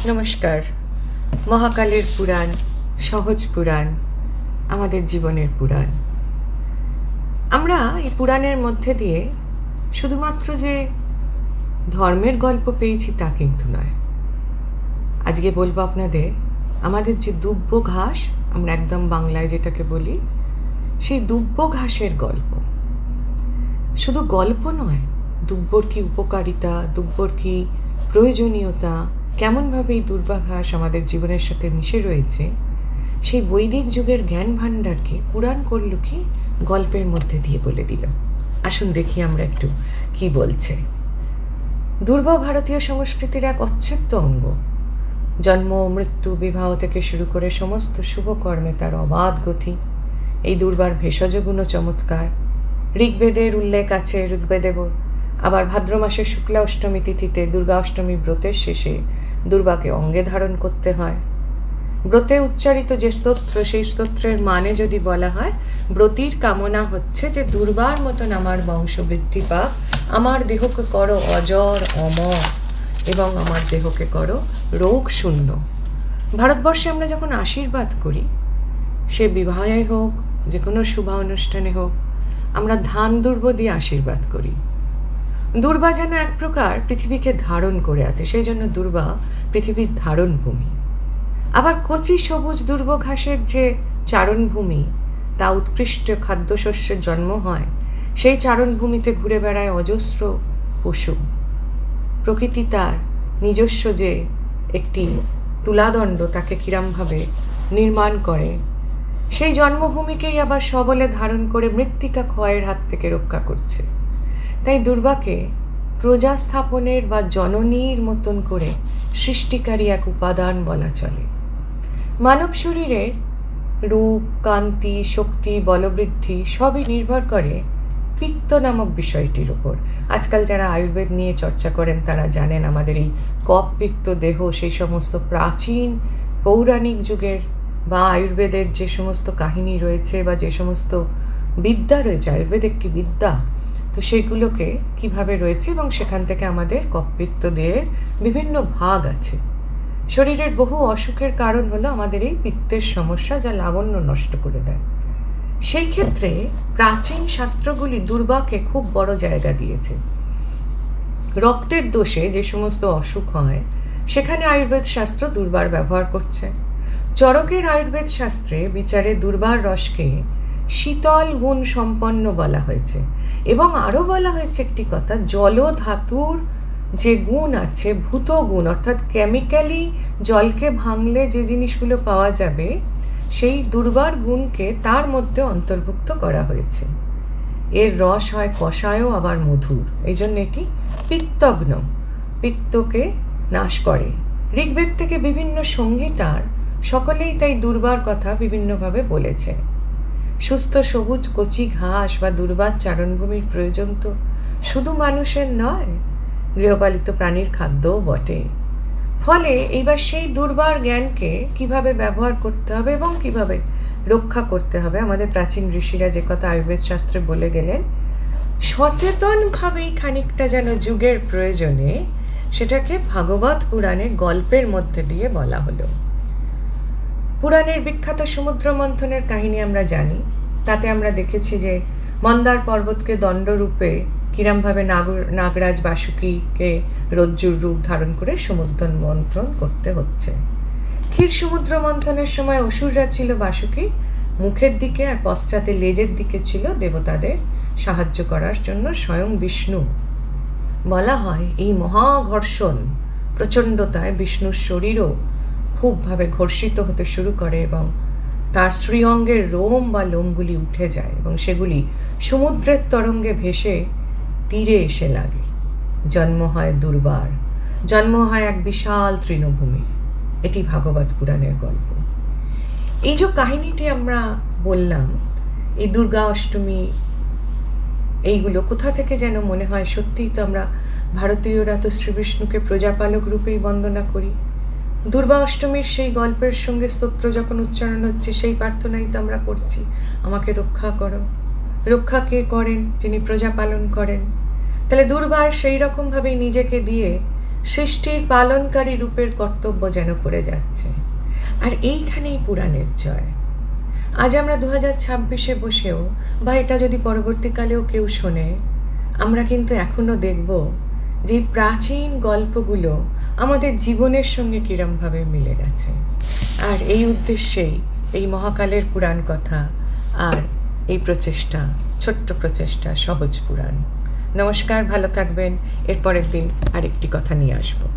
নমস্কার। মহাকালের পুরাণ, সহজ পুরাণ, আমাদের জীবনের পুরাণ। আমরা এই পুরাণের মধ্যে দিয়ে শুধুমাত্র যে ধর্মের গল্প পেয়েছি তা কিন্তু নয়। আজকে বলবো আপনাদের আমাদের যে দুব্য ঘাস, আমরা একদম বাংলায় যেটাকে বলি, সেই দুব্য ঘাসের গল্প। শুধু গল্প নয়, দুব্বর কি উপকারিতা, দুব্বর কি প্রয়োজনীয়তা, কেমনভাবে এই দুর্বা ঘাস আমাদের জীবনের সাথে মিশে রয়েছে, সেই বৈদিক যুগের জ্ঞান ভাণ্ডারকে পুরাণ করল কি গল্পের মধ্যে দিয়ে বলে দিল। আসুন দেখি আমরা একটু কি বলছে। দুর্বা ভারতীয় সংস্কৃতির এক অচ্ছেদ্য অঙ্গ। জন্ম, মৃত্যু, বিবাহ থেকে শুরু করে সমস্ত শুভকর্মে তার অবাধ গতি। এই দুর্বার ভেষজ গুণ চমৎকার। ঋগ্বেদের উল্লেখ আছে, ঋগ্বেদে আবার ভাদ্র মাসের শুক্লা অষ্টমী তিথিতে দুর্গা অষ্টমী ব্রতের শেষে দুর্বাকে অঙ্গে ধারণ করতে হয়। ব্রতে উচ্চারিত যে স্তোত্র, সেই স্তোত্রের মানে যদি বলা হয়, ব্রতীর কামনা হচ্ছে যে দুর্বার মতন আমার বংশ বৃদ্ধি পাক, আমার দেহকে করো অজর অমর এবং আমার দেহকে করো রোগ শূন্য। ভারতবর্ষে আমরা যখন আশীর্বাদ করি, সে বিবাহে হোক, যে কোনো শুভ অনুষ্ঠানে হোক, আমরা ধান দুর্ব দিয়ে আশীর্বাদ করি। দুর্বা যেন এক প্রকার পৃথিবীকে ধারণ করে আছে, সেই জন্য দুর্বা পৃথিবীর ধারণভূমি। আবার কচি সবুজ দুর্ব ঘাসের যে চারণভূমি, তা উৎকৃষ্ট খাদ্যশস্যের জন্ম হয়। সেই চারণভূমিতে ঘুরে বেড়ায় অজস্র পশু। প্রকৃতি তার নিজস্ব যে একটি তুলাদণ্ড, তাকে কিরমভাবে নির্মাণ করে, সেই জন্মভূমিকেই আবার সবলে ধারণ করে মৃত্তিকা ক্ষয়ের হাত থেকে রক্ষা করছে। তাই দুর্বাকে প্রজা স্থাপনের বা জননীর মতন করে সৃষ্টিকারী এক উপাদান বলা চলে। মানব শরীরের রূপ, কান্তি, শক্তি, বলবৃদ্ধি সবই নির্ভর করে পিত্ত নামক বিষয়টির উপর। আজকাল যারা আয়ুর্বেদ নিয়ে চর্চা করেন তারা জানেন আমাদের এই কফ, পিত্ত, দেহ, সেই সমস্ত প্রাচীন পৌরাণিক যুগের বা আয়ুর্বেদের যে সমস্ত কাহিনী রয়েছে বা যে সমস্ত বিদ্যা রয়েছে, আয়ুর্বেদ একটি বিদ্যা, তো সেগুলোকে কিভাবে রয়েছে এবং সেখান থেকে আমাদের কফ, পিত্ত, দেহের বিভিন্ন ভাগ আছে। শরীরের বহু অসুখের কারণ হলো আমাদের এই পিত্তের সমস্যা, যা লাবণ্য নষ্ট করে দেয়। সেই ক্ষেত্রে প্রাচীন শাস্ত্রগুলি দুর্বাকে খুব বড় জায়গা দিয়েছে। রক্তের দোষে যে সমস্ত অসুখ হয়, সেখানে আয়ুর্বেদ শাস্ত্র দুর্বার ব্যবহার করছে। চরকের আয়ুর্বেদ শাস্ত্রে বিচারে দুর্বার রসকে শীতল গুণ সম্পন্ন বলা হয়েছে এবং আরও বলা হয়েছে একটি কথা, জল ধাতুর যে গুণ আছে, ভূত গুণ, অর্থাৎ কেমিক্যালি জলকে ভাঙলে যে জিনিসগুলো পাওয়া যাবে, সেই দুর্বার গুণকে তার মধ্যে অন্তর্ভুক্ত করা হয়েছে। এর রস হয় কষায়ও আবার মধুর, এই জন্য এটি পিত্তগ্ন, পিত্তকে নাশ করে। ঋগ্বেদ থেকে বিভিন্ন সংহিতার সকলেই তাই দুর্বার কথা বিভিন্নভাবে বলেছে। সুস্থ সবুজ কচি ঘাস বা দুর্বার চারণভূমির প্রয়োজন তো শুধু মানুষের নয়, গৃহপালিত প্রাণীর খাদ্যও বটে। ফলে এইবার সেই দুর্বার জ্ঞানকে কিভাবে ব্যবহার করতে হবে এবং কিভাবে রক্ষা করতে হবে, আমাদের প্রাচীন ঋষিরা যে কথা আয়ুর্বেদ শাস্ত্রে বলে গেলেন, সচেতনভাবেই খানিকটা যেন যুগের প্রয়োজনে সেটাকে ভাগবত পুরাণের গল্পের মধ্যে দিয়ে বলা হলো। পুরাণের বিখ্যাত সমুদ্র মন্থনের কাহিনী আমরা জানি। তাতে আমরা দেখেছি যে মন্দার পর্বতকে দণ্ডরূপে কিরমভাবে নাগরাজ বাসুকীকে রজ্জুর রূপ ধারণ করে সমুদ্র মন্থন করতে হচ্ছে। ক্ষীর সমুদ্র মন্থনের সময় অসুররা ছিল বাসুকী মুখের দিকে, আর পশ্চাতে লেজের দিকে ছিল দেবতাদের সাহায্য করার জন্য স্বয়ং বিষ্ণু। বলা হয় এই মহাঘর্ষণ প্রচণ্ডতায় বিষ্ণুর শরীরও খুবভাবে ঘর্ষিত হতে শুরু করে এবং তার শ্রীঅঙ্গের রোম বা লোমগুলি উঠে যায় এবং সেগুলি সমুদ্রের তরঙ্গে ভেসে তীরে এসে লাগে। জন্ম হয় দুর্বার, জন্ম হয় এক বিশাল তৃণভূমি। এটি ভাগবত পুরাণের গল্প। এই যে কাহিনীটি আমরা বললাম, এই দুর্গা অষ্টমী, এইগুলো কোথা থেকে যেন মনে হয় সত্যিই তো আমরা ভারতীয়রা তো শ্রীবিষ্ণুকে প্রজাপালক রূপেই বন্দনা করি। দুর্গা অষ্টমীর সেই গল্পের সঙ্গে স্তোত্র যখন উচ্চারণ হচ্ছে, সেই প্রার্থনাই তো আমরা করছি, আমাকে রক্ষা করো। রক্ষা কে করেন? যিনি প্রজা পালন করেন। তাহলে দুর্বার সেই রকমভাবেই নিজেকে দিয়ে সৃষ্টির পালনকারী রূপের কর্তব্য যেন করে যাচ্ছে। আর এইখানেই পুরাণের জয়। আজ আমরা 2026-এ বসেও, বা এটা যদি পরবর্তীকালেও কেউ শোনে, আমরা কিন্তু এখনো দেখব যে প্রাচীন গল্পগুলো আমাদের জীবনের সঙ্গে কিরমভাবে মিলে গেছে। আর এই উদ্দেশ্যেই এই মহাকালের পুরাণ কথা আর এই প্রচেষ্টা, ছোট্ট প্রচেষ্টা সহজ পুরাণ। নমস্কার, ভালো থাকবেন। এর পরের দিন আরেকটি কথা নিয়ে আসবো।